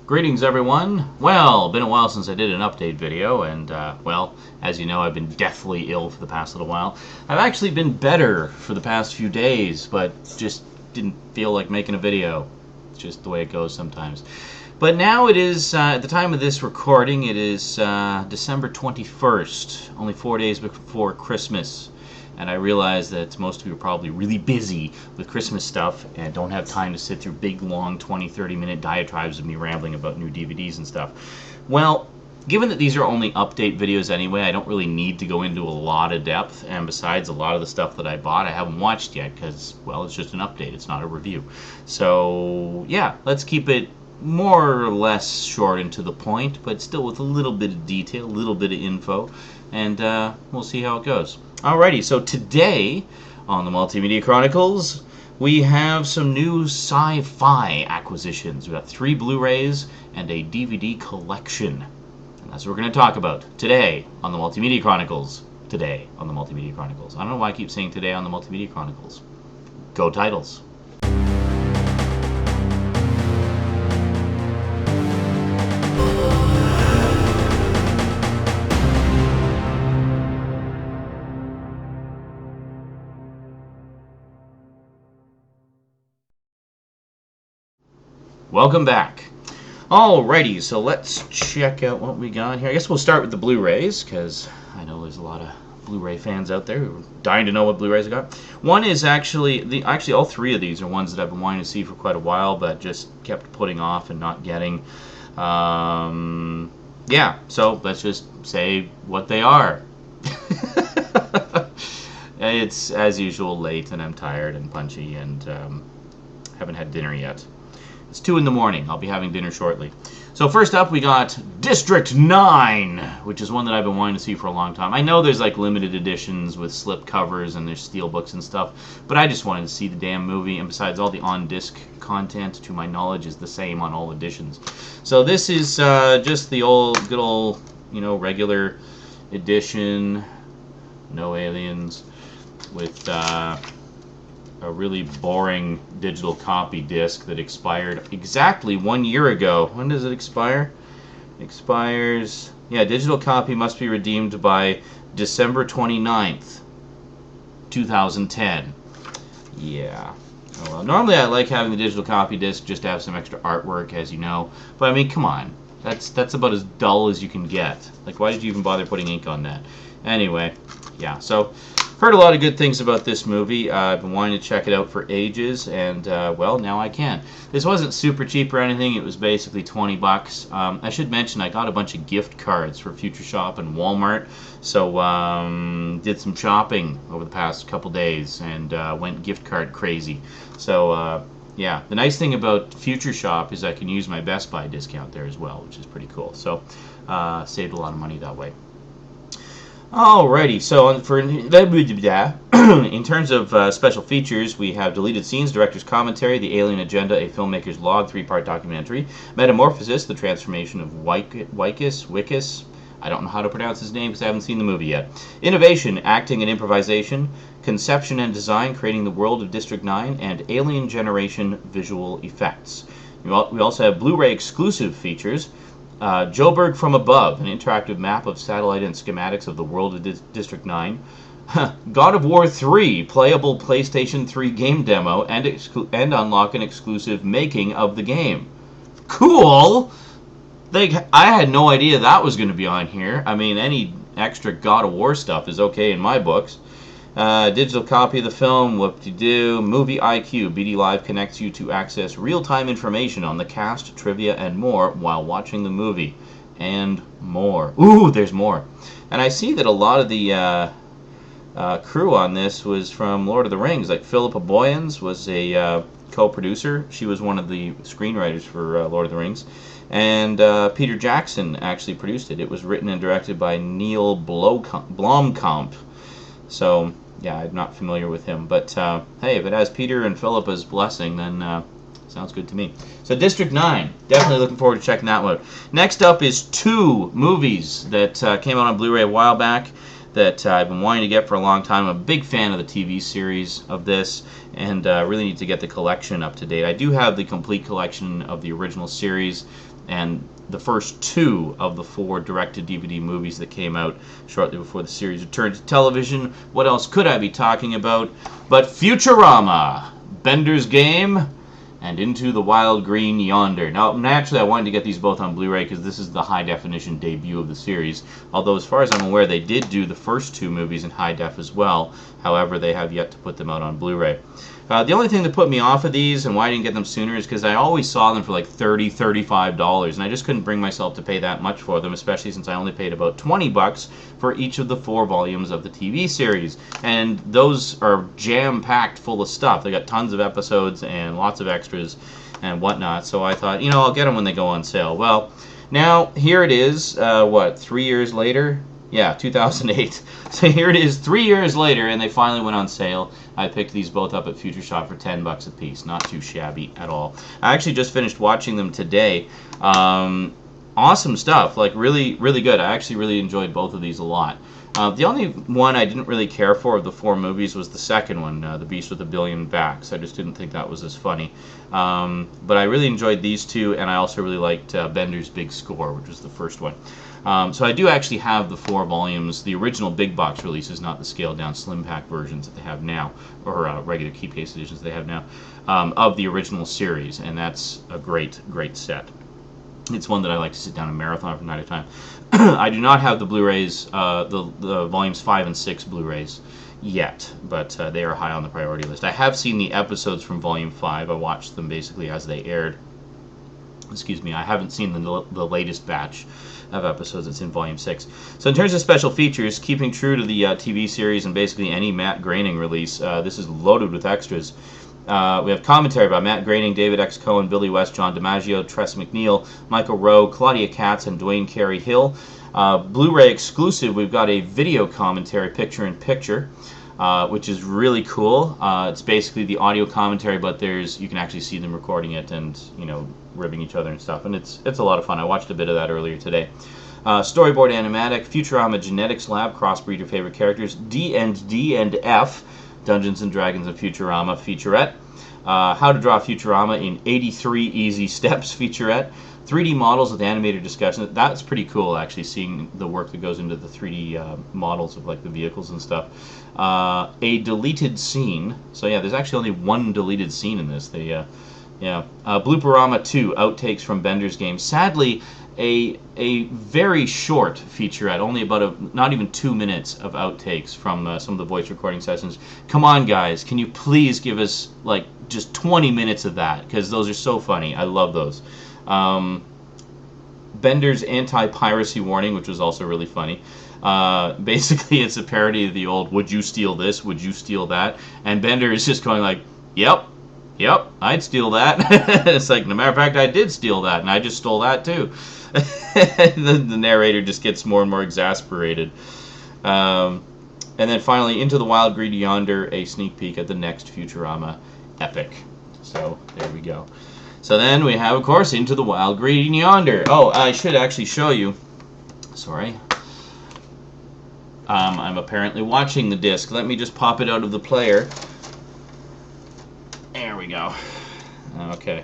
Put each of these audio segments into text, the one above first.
Greetings everyone. Well, been a while since I did an update video, and well, as you know, I've been deathly ill for the past little while. I've actually been better for the past few days, but just didn't feel like making a video. It's just the way it goes sometimes. But now it is, at the time of this recording, it is December 21st, only 4 days before Christmas. And I realize that most of you are probably really busy with Christmas stuff and don't have time to sit through big, long 20, 30-minute diatribes of me rambling about new DVDs and stuff. Well, given that these are only update videos anyway, I don't really need to go into a lot of depth. And besides, a lot of the stuff that I bought I haven't watched yet because, well, it's just an update. It's not a review. So, yeah, let's keep it more or less short and to the point, but still with a little bit of detail, a little bit of info, and we'll see how it goes. Alrighty, so today on the Multimedia Chronicles, we have some new Sci-Fi acquisitions. We've got 3 Blu-rays and a DVD collection. And that's what we're going to talk about today on the Multimedia Chronicles. Today on the Multimedia Chronicles. I don't know why I keep saying today on the Multimedia Chronicles. Go titles. Welcome back. Alrighty, so let's check out what we got here. I guess we'll start with the Blu-rays, because I know there's a lot of Blu-ray fans out there who are dying to know what Blu-rays I got. One is actually all 3 of these are ones that I've been wanting to see for quite a while, but just kept putting off and not getting. Yeah, so let's just say what they are. It's, as usual, late, and I'm tired and punchy, and haven't had dinner yet. It's 2 in the morning. I'll be having dinner shortly. So first up, we got District 9, which is one that I've been wanting to see for a long time. I know there's like limited editions with slip covers and there's steelbooks and stuff, but I just wanted to see the damn movie. And besides, all the on-disc content, to my knowledge, is the same on all editions. So this is just the good old, regular edition, no aliens, with a really boring digital copy disc that expired exactly 1 year ago. When does it expire? It expires... Yeah, digital copy must be redeemed by December 29th, 2010. Yeah. Oh well. Normally I like having the digital copy disc just to have some extra artwork, as you know. But I mean, come on. That's about as dull as you can get. Like, why did you even bother putting ink on that? Anyway, yeah, so... Heard a lot of good things about this movie. I've been wanting to check it out for ages, and well, now I can. This wasn't super cheap or anything. It was basically $20. I should mention I got a bunch of gift cards for Future Shop and Walmart, so did some shopping over the past couple days and went gift card crazy. So yeah, the nice thing about Future Shop is I can use my Best Buy discount there as well, which is pretty cool. So saved a lot of money that way. Alrighty, so in terms of special features, we have deleted scenes, director's commentary, the alien agenda, a filmmaker's log, 3-part documentary, Metamorphosis, the transformation of Wickus, I don't know how to pronounce his name because I haven't seen the movie yet, innovation, acting and improvisation, conception and design, creating the world of District 9, and alien generation visual effects. We also have Blu-ray exclusive features, Joburg from Above, an interactive map of satellite and schematics of the world of District 9. God of War 3, playable PlayStation 3 game demo, and unlock an exclusive making of the game. Cool! I had no idea that was going to be on here. I mean, any extra God of War stuff is okay in my books. Digital copy of the film, whoop-de-doo. Movie IQ, BD Live connects you to access real-time information on the cast, trivia, and more while watching the movie. And more. Ooh, there's more. And I see that a lot of the crew on this was from Lord of the Rings. Like Philippa Boyens was a co-producer. She was one of the screenwriters for Lord of the Rings. And Peter Jackson actually produced it. It was written and directed by Neil Blomkamp. So, yeah, I'm not familiar with him. But, hey, if it has Peter and Philippa's blessing, then sounds good to me. So, District 9. Definitely looking forward to checking that one out. Next up is 2 movies that came out on Blu-ray a while back. that I've been wanting to get for a long time. I'm a big fan of the TV series of this, and really need to get the collection up to date. I do have the complete collection of the original series and the first 2 of the 4 direct-to-DVD movies that came out shortly before the series returned to television. What else could I be talking about but Futurama, Bender's Game, and Into the Wild Green Yonder. Now, naturally, I wanted to get these both on Blu-ray because this is the high-definition debut of the series. Although, as far as I'm aware, they did do the first 2 movies in high def as well. However, they have yet to put them out on Blu-ray. The only thing that put me off of these and why I didn't get them sooner is because I always saw them for like $30, $35, and I just couldn't bring myself to pay that much for them, especially since I only paid about $20 for each of the 4 volumes of the TV series. And those are jam-packed full of stuff. They got tons of episodes and lots of extras and whatnot, so I thought, you know, I'll get them when they go on sale. Well, now, here it is, 3 years later? Yeah, 2008. So here it is 3 years later, and they finally went on sale. I picked these both up at Future Shop for $10 a piece. Not too shabby at all. I actually just finished watching them today. Awesome stuff. Like, really, really good. I actually really enjoyed both of these a lot. The only one I didn't really care for of the 4 movies was the second one, The Beast with a Billion Backs. I just didn't think that was as funny. But I really enjoyed these 2, and I also really liked Bender's Big Score, which was the first one. So I do actually have the 4 volumes, the original big box releases, not the scaled down slim pack versions that they have now, or regular keep case editions they have now, of the original series, and that's a great, great set. It's one that I like to sit down and marathon from time to time. I do not have the Blu-rays, the volumes 5 and 6 Blu-rays yet, but they are high on the priority list. I have seen the episodes from volume 5. I watched them basically as they aired. Excuse me, I haven't seen the latest batch of episodes that's in volume 6. So in terms of special features, keeping true to the TV series and basically any Matt Groening release, this is loaded with extras. We have commentary by Matt Groening, David X. Cohen, Billy West, John DiMaggio, Tress MacNeille, Michael Rowe, Claudia Katz, and Dwayne Carey Hill. Blu-ray exclusive, we've got a video commentary, picture-in-picture, which is really cool. It's basically the audio commentary, but you can actually see them recording it and, you know, ribbing each other and stuff, and it's a lot of fun. I watched a bit of that earlier today. Storyboard animatic, Futurama Genetics Lab, crossbreed your favorite characters, D&D and F, Dungeons and Dragons of Futurama featurette, How to Draw Futurama in 83 Easy Steps featurette, 3D models with animator discussion. That's pretty cool, actually, seeing the work that goes into the 3D models of like the vehicles and stuff. A deleted scene. So yeah, there's actually only one deleted scene in this. Blooperama 2, outtakes from Bender's Game. Sadly, a very short featurette, only about not even 2 minutes of outtakes from some of the voice recording sessions. Come on, guys, can you please give us like just 20 minutes of that, because those are so funny. I love those. Bender's anti-piracy warning, which was also really funny. Basically, it's a parody of the old "Would you steal this? Would you steal that?" And Bender is just going like, "Yep, I'd steal that." It's like, no matter of fact, I did steal that, and I just stole that too. The narrator just gets more and more exasperated. And then finally, Into the Wild Green Yonder, a sneak peek at the next Futurama epic. So there we go. So then we have, of course, Into the Wild Green Yonder. Oh, I should actually show you. Sorry. I'm apparently watching the disc. Let me just pop it out of the player. There we go. Okay.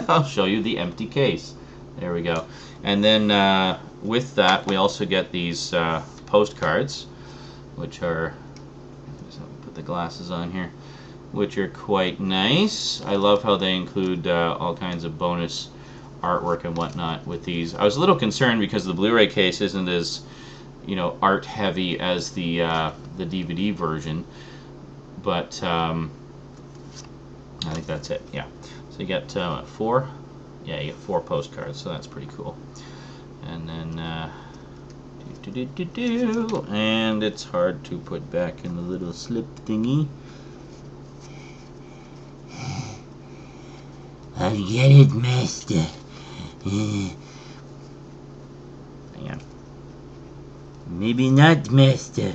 I'll show you the empty case. There we go. And then with that, we also get these postcards, which are, just put the glasses on here, which are quite nice. I love how they include all kinds of bonus artwork and whatnot with these. I was a little concerned because the Blu-ray case isn't as, you know, art heavy as the DVD version, but I think that's it. Yeah. So you get 4. Yeah, you get 4 postcards, so that's pretty cool. And then and it's hard to put back in the little slip thingy. I'll get it, master. Hang on. Maybe not, master.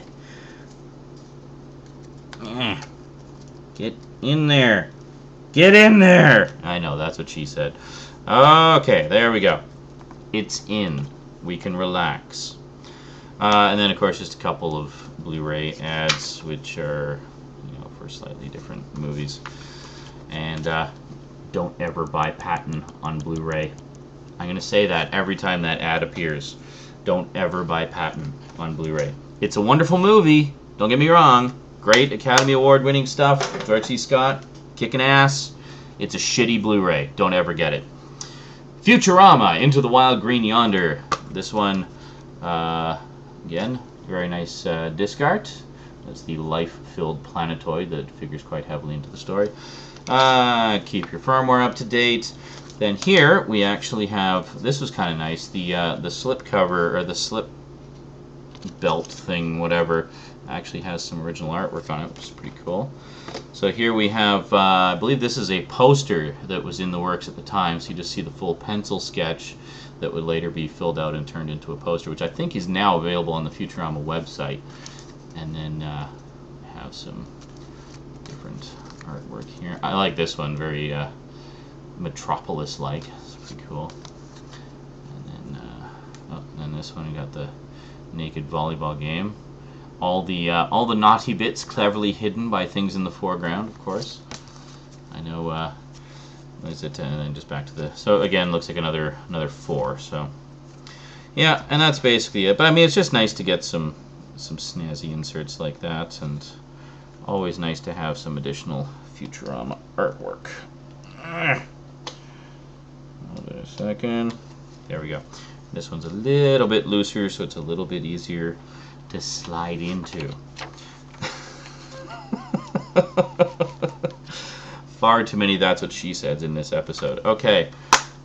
Get in there. Get in there! I know, that's what she said. Okay, there we go. It's in. We can relax. And then, of course, just a couple of Blu-ray ads, which are, for slightly different movies. And don't ever buy Patton on Blu-ray. I'm going to say that every time that ad appears. Don't ever buy Patton on Blu-ray. It's a wonderful movie. Don't get me wrong. Great Academy Award-winning stuff. George C. Scott, kicking ass. It's a shitty Blu-ray. Don't ever get it. Futurama, Into the Wild Green Yonder. This one, again, very nice disc art. That's the life-filled planetoid that figures quite heavily into the story. Keep your firmware up to date. Then here we actually have, this was kind of nice, the slip cover, or the slip belt thing, whatever, actually has some original artwork on it, which is pretty cool. So here we have, I believe this is a poster that was in the works at the time, so you just see the full pencil sketch that would later be filled out and turned into a poster, which I think is now available on the Futurama website. And then have some different artwork here. I like this one, very Metropolis-like. It's pretty cool. And then this one, we got the naked volleyball game. All the naughty bits cleverly hidden by things in the foreground, of course. I know. What is it? And then just back to the. So again, looks like another 4. So yeah, and that's basically it. But I mean, it's just nice to get some snazzy inserts like that, and always nice to have some additional Futurama artwork. Hold it a second. There we go. This one's a little bit looser, so it's a little bit easier to slide into. Far too many that's what she said in this episode. Okay,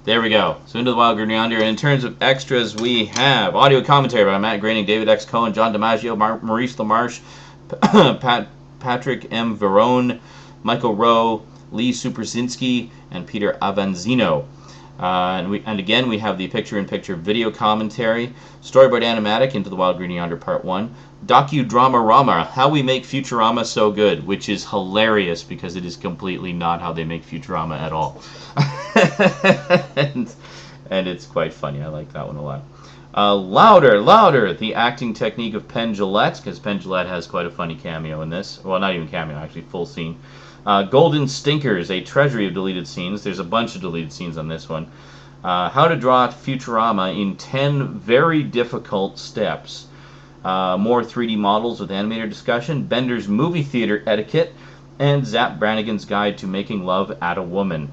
there we go. So Into the Wild Green Yonder. And in terms of extras, we have audio commentary by Matt Groening, David X. Cohen, John DiMaggio, Maurice LaMarche, Patrick M. Verone, Michael Rowe, Lee Superzinski, and Peter Avanzino. And again, we have the picture-in-picture video commentary, storyboard animatic, Into the Wild Green Yonder Part 1, docudrama-rama, How We Make Futurama So Good, which is hilarious because it is completely not how they make Futurama at all. and it's quite funny. I like that one a lot. Louder, Louder, the acting technique of Penn Jillette, because Penn Jillette has quite a funny cameo in this. Well, not even cameo, actually, full scene. Golden Stinkers, a treasury of deleted scenes. There's a bunch of deleted scenes on this one. How to draw Futurama in 10 very difficult steps. More 3D models with animator discussion. Bender's movie theater etiquette. And Zap Brannigan's guide to making love at a woman.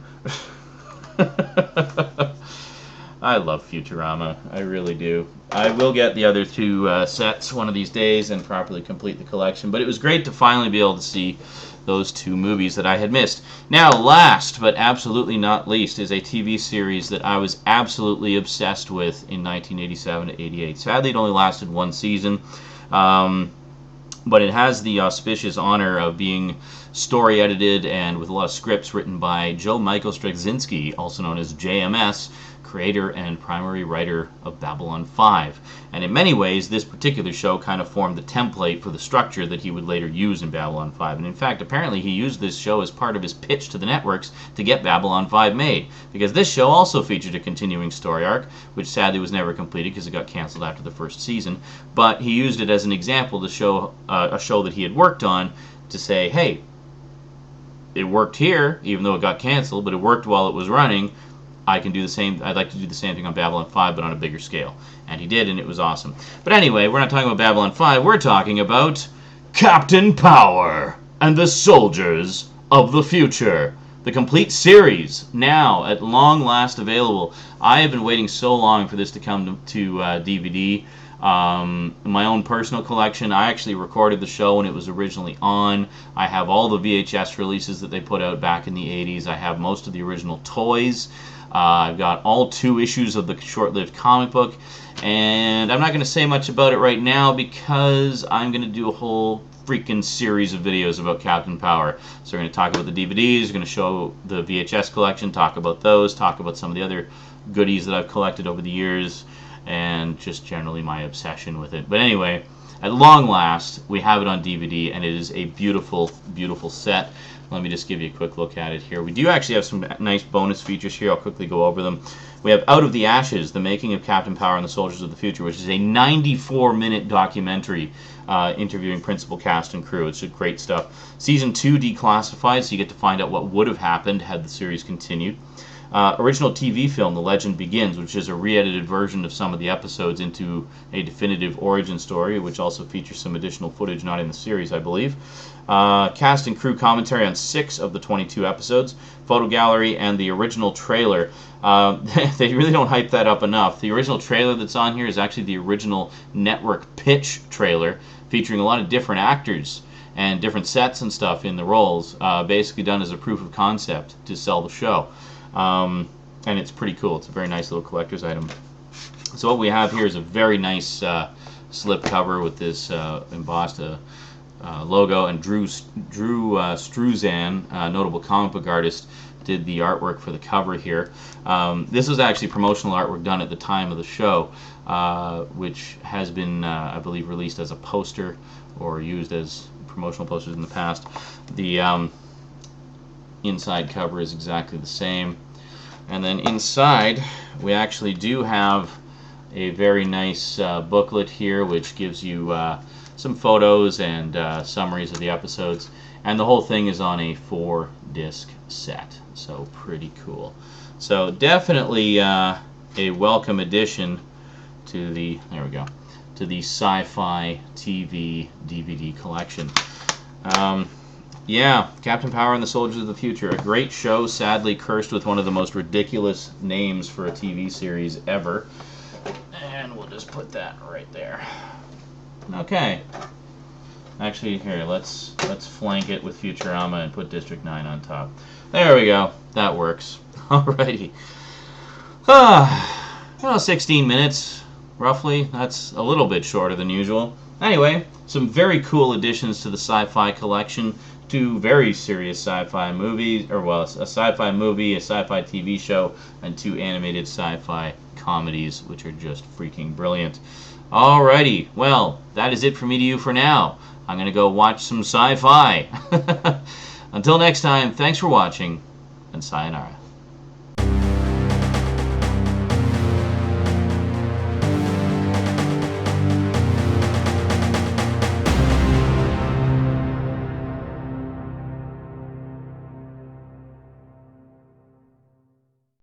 I love Futurama. I really do. I will get the other 2 sets one of these days and properly complete the collection. But it was great to finally be able to see those 2 movies that I had missed. Now, last but absolutely not least is a TV series that I was absolutely obsessed with in 1987 to 88. Sadly, it only lasted 1 season, but it has the auspicious honor of being story edited and with a lot of scripts written by Joe Michael Straczynski, also known as JMS, creator and primary writer of Babylon 5. And in many ways, this particular show kind of formed the template for the structure that he would later use in Babylon 5. And in fact, apparently he used this show as part of his pitch to the networks to get Babylon 5 made. Because this show also featured a continuing story arc, which sadly was never completed because it got canceled after the first season. But he used it as an example to show a show that he had worked on to say, hey, it worked here, even though it got canceled, but it worked while it was running. I'd like to do the same thing on Babylon 5, but on a bigger scale. And he did, and it was awesome. But anyway, we're not talking about Babylon 5, we're talking about Captain Power and the Soldiers of the Future. The complete series, now at long last available. I have been waiting so long for this to come to DVD. My own personal collection, I actually recorded the show when it was originally on. I have all the VHS releases that they put out back in the 80s. I have most of the original toys. I've got all 2 issues of the short-lived comic book, and I'm not going to say much about it right now because I'm going to do a whole freaking series of videos about Captain Power. So we're going to talk about the DVDs, we're going to show the VHS collection, talk about those, talk about some of the other goodies that I've collected over the years, and just generally my obsession with it. But anyway, at long last, we have it on DVD, and it is a beautiful, beautiful set. Let me just give you a quick look at it here. We do actually have some nice bonus features here. I'll quickly go over them. We have Out of the Ashes, The Making of Captain Power and the Soldiers of the Future, which is a 94-minute documentary interviewing principal cast and crew. It's great stuff. Season 2 Declassified, so you get to find out what would have happened had the series continued. Original TV film, The Legend Begins, which is a re-edited version of some of the episodes into a definitive origin story, which also features some additional footage not in the series, I believe. Cast and crew commentary on 6 of the 22 episodes, photo gallery, and the original trailer. They really don't hype that up enough. The original trailer that's on here is actually the original network pitch trailer, featuring a lot of different actors and different sets and stuff in the roles, basically done as a proof of concept to sell the show. And it's pretty cool. It's a very nice little collector's item. So what we have here is a very nice slip cover with this embossed logo, and Drew Struzan, notable comic book artist, did the artwork for the cover here. This was actually promotional artwork done at the time of the show, which has been, I believe, released as a poster or used as promotional posters in the past. The inside cover is exactly the same. And then inside, we actually do have a very nice booklet here, which gives you some photos and summaries of the episodes. And the whole thing is on a 4-disc set, so pretty cool. So definitely a welcome addition to the, there we go, to the Sci-Fi TV DVD collection. Yeah, Captain Power and the Soldiers of the Future, a great show, sadly cursed with one of the most ridiculous names for a TV series ever. And we'll just put that right there. Okay. Actually, here, let's flank it with Futurama and put District 9 on top. There we go. That works. Alrighty. Well, 16 minutes, roughly. That's a little bit shorter than usual. Anyway, some very cool additions to the Sci-Fi collection. 2 very serious sci-fi movies, or well, a sci-fi movie, a sci-fi TV show, and 2 animated sci-fi comedies, which are just freaking brilliant. Alrighty, well, that is it from me to you for now. I'm going to go watch some sci-fi. Until next time, thanks for watching, and sayonara.